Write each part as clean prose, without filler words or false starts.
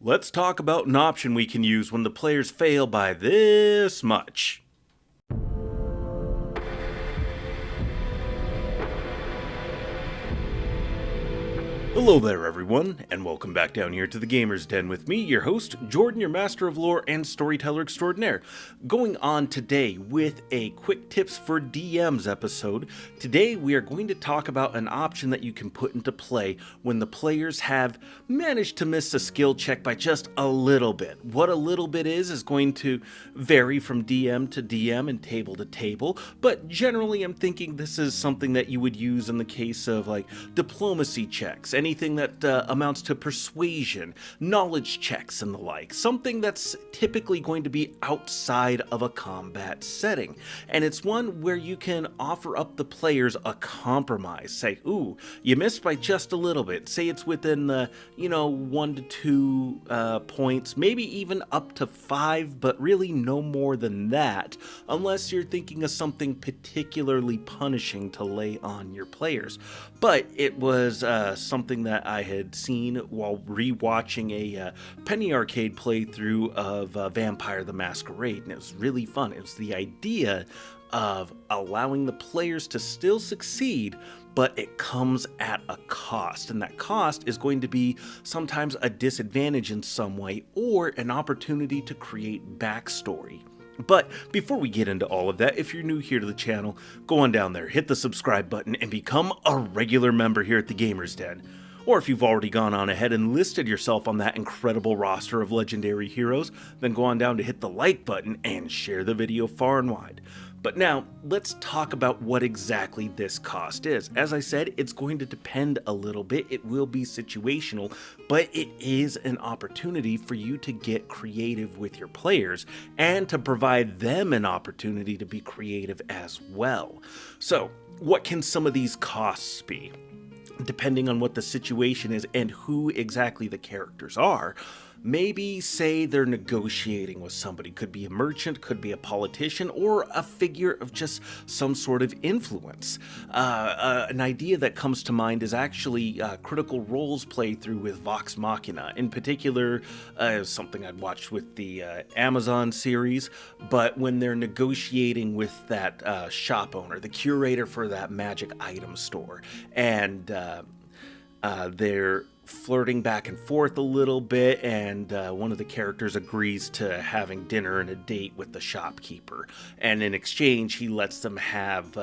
Let's talk about an option we can use when the players fail by this much. Hello there everyone, and welcome back down here to the Gamer's Den with me, your host, Jordan, your master of lore and storyteller extraordinaire. Going on today with a quick tips for DMs episode. Today we are going to talk about an option that you can put into play when the players have managed to miss a skill check by just a little bit. What a little bit is going to vary from DM to DM and table to table, but generally I'm thinking this is something that you would use in the case of like diplomacy checks, anything that amounts to persuasion, knowledge checks, and the like. Something that's typically going to be outside of a combat setting. And it's one where you can offer up the players a compromise. Say, ooh, you missed by just a little bit. Say it's within the, 1 to 2 points, maybe even up to 5, but really no more than that, unless you're thinking of something particularly punishing to lay on your players. But it was something that I had seen while rewatching a Penny Arcade playthrough of Vampire the Masquerade, and it was really fun. It was the idea of allowing the players to still succeed, but it comes at a cost, and that cost is going to be sometimes a disadvantage in some way or an opportunity to create backstory. But before we get into all of that, if you're new here to the channel, go on down there, hit the subscribe button, and become a regular member here at the Gamer's Den. Or if you've already gone on ahead and listed yourself on that incredible roster of legendary heroes, then go on down to hit the like button and share the video far and wide. But now, let's talk about what exactly this cost is. As I said, it's going to depend a little bit. It will be situational, but it is an opportunity for you to get creative with your players and to provide them an opportunity to be creative as well. So, what can some of these costs be? Depending on what the situation is and who exactly the characters are. Maybe say they're negotiating with somebody. Could be a merchant, could be a politician, or a figure of just some sort of influence. An idea that comes to mind is actually Critical Role's playthrough with Vox Machina. In particular, something I'd watched with the Amazon series, but when they're negotiating with that shop owner, the curator for that magic item store, and they're flirting back and forth a little bit, and one of the characters agrees to having dinner and a date with the shopkeeper, and in exchange he lets them have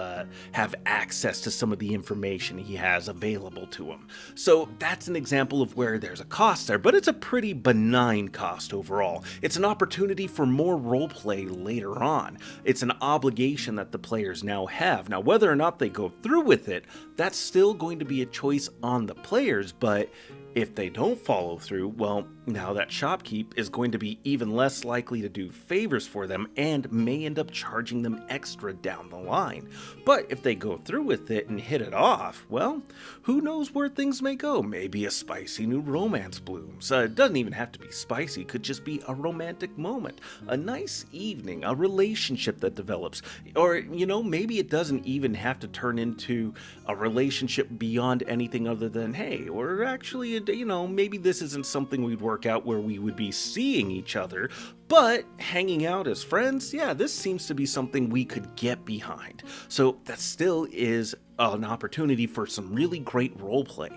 access to some of the information he has available to him. So that's an example of where there's a cost there, but it's a pretty benign cost overall. It's an opportunity for more roleplay later on. It's an obligation that the players now have. Now, whether or not they go through with it, that's still going to be a choice on the players, but if they don't follow through, well, now that shopkeep is going to be even less likely to do favors for them and may end up charging them extra down the line. But if they go through with it and hit it off, well, who knows where things may go. Maybe a spicy new romance blooms. It doesn't even have to be spicy, it could just be a romantic moment, a nice evening, a relationship that develops. Or, maybe it doesn't even have to turn into a relationship beyond anything other than, hey, we're actually maybe this isn't something we'd work out where we would be seeing each other, but hanging out as friends, yeah, this seems to be something we could get behind. So that still is an opportunity for some really great roleplay.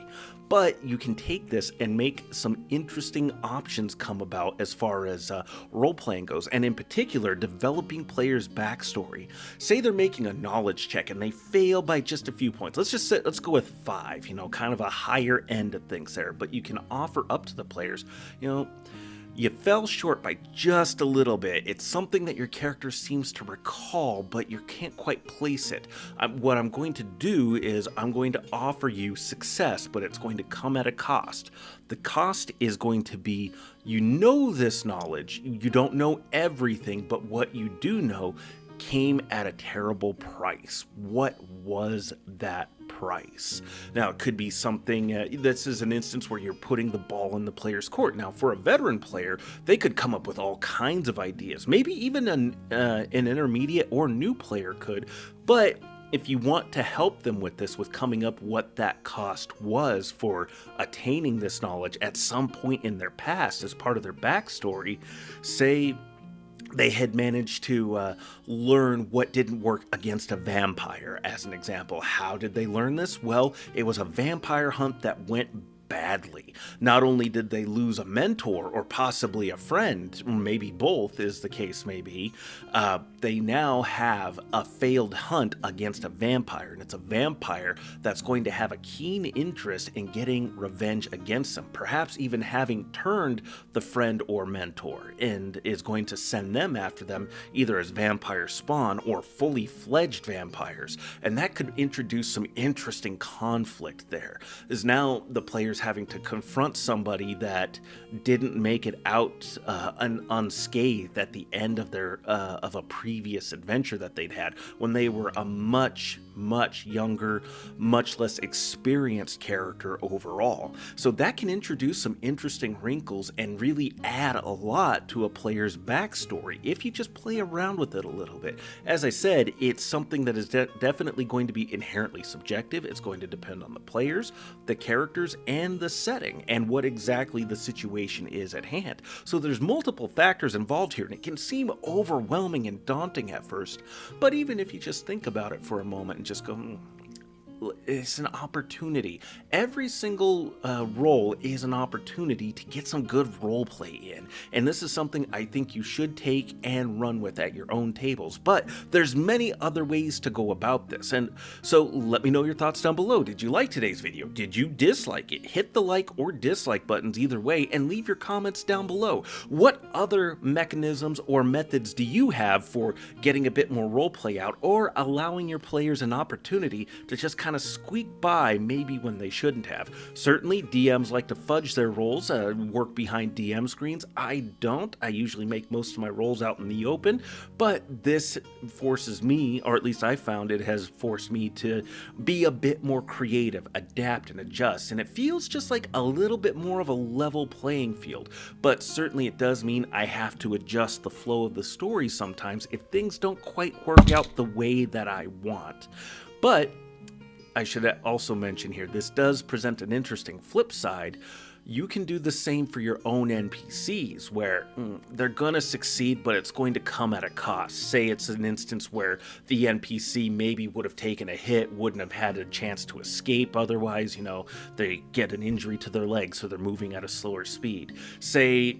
But you can take this and make some interesting options come about as far as role-playing goes, and in particular, developing players' backstory. Say they're making a knowledge check and they fail by just a few points. Let's go with 5, kind of a higher end of things there. But you can offer up to the players, you fell short by just a little bit. It's something that your character seems to recall, but you can't quite place it. What I'm going to do is I'm going to offer you success, but it's going to come at a cost. The cost is going to be, this knowledge, you don't know everything, but what you do know came at a terrible price. What was that price? Now, it could be something, this is an instance where you're putting the ball in the player's court. Now, for a veteran player, they could come up with all kinds of ideas. Maybe even an intermediate or new player could, but if you want to help them with this, with coming up what that cost was for attaining this knowledge at some point in their past as part of their backstory, say they had managed to learn what didn't work against a vampire, as an example. How did they learn this? Well, it was a vampire hunt that went badly. Not only did they lose a mentor or possibly a friend, maybe both is the case may be, they now have a failed hunt against a vampire, and it's a vampire that's going to have a keen interest in getting revenge against them, perhaps even having turned the friend or mentor, and is going to send them after them either as vampire spawn or fully fledged vampires. And that could introduce some interesting conflict there, is now the players having to confront somebody that didn't make it out unscathed at the end of their of a previous adventure that they'd had when they were a much younger, much less experienced character overall. So that can introduce some interesting wrinkles and really add a lot to a player's backstory if you just play around with it a little bit. As I said, it's something that is definitely going to be inherently subjective. It's going to depend on the players, the characters, and the setting, and what exactly the situation is at hand. So there's multiple factors involved here, and it can seem overwhelming and daunting at first, but even if you just think about it for a moment and just go, it's an opportunity. Every single role is an opportunity to get some good role play in, and this is something I think you should take and run with at your own tables. But there's many other ways to go about this, and so let me know your thoughts down below. Did you like today's video? Did you dislike it? Hit the like or dislike buttons either way, and leave your comments down below. What other mechanisms or methods do you have for getting a bit more role play out, or allowing your players an opportunity to just kind of squeak by maybe when they shouldn't have? Certainly DMs like to fudge their roles, work behind DM screens. I don't. I usually make most of my roles out in the open, but this forces me, or at least I found it has forced me to be a bit more creative, adapt and adjust, and it feels just like a little bit more of a level playing field. But certainly it does mean I have to adjust the flow of the story sometimes if things don't quite work out the way that I want. But I should also mention here, this does present an interesting flip side. You can do the same for your own NPCs, where they're going to succeed, but it's going to come at a cost. Say it's an instance where the NPC maybe would have taken a hit, wouldn't have had a chance to escape otherwise, they get an injury to their leg, so they're moving at a slower speed. Say,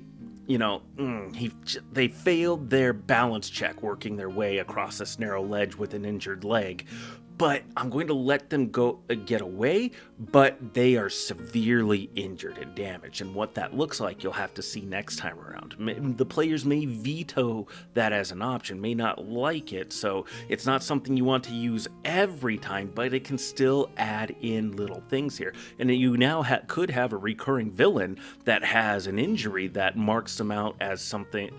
they failed their balance check working their way across this narrow ledge with an injured leg, but I'm going to let them get away, but they are severely injured and damaged. And what that looks like, you'll have to see next time around. The players may veto that as an option, may not like it, so it's not something you want to use every time, but it can still add in little things here. And you now could have a recurring villain that has an injury that marks them out as something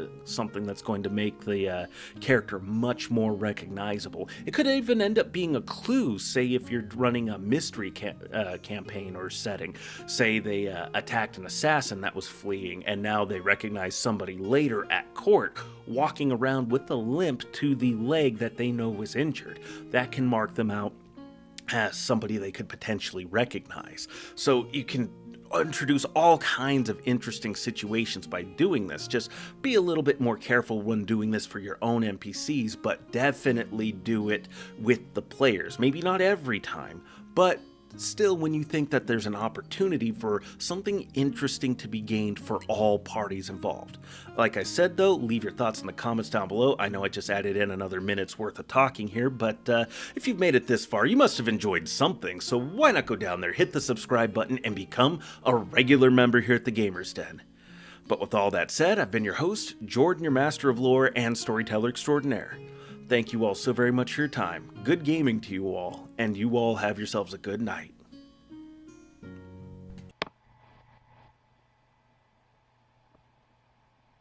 that's going to make the character much more recognizable. It could even end up being a clue. Say if you're running a mystery campaign or setting, say they attacked an assassin that was fleeing, and now they recognize somebody later at court walking around with a limp to the leg that they know was injured. That can mark them out as somebody they could potentially recognize. So you can introduce all kinds of interesting situations by doing this. Just be a little bit more careful when doing this for your own NPCs, but definitely do it with the players. Maybe not every time, but still when you think that there's an opportunity for something interesting to be gained for all parties involved. Like I said though, leave your thoughts in the comments down below. I know I just added in another minute's worth of talking here, but if you've made it this far, you must have enjoyed something, so why not go down there, hit the subscribe button, and become a regular member here at the Gamers Den. But with all that said, I've been your host, Jordan, your Master of Lore and Storyteller Extraordinaire. Thank you all so very much for your time. Good gaming to you all, and you all have yourselves a good night.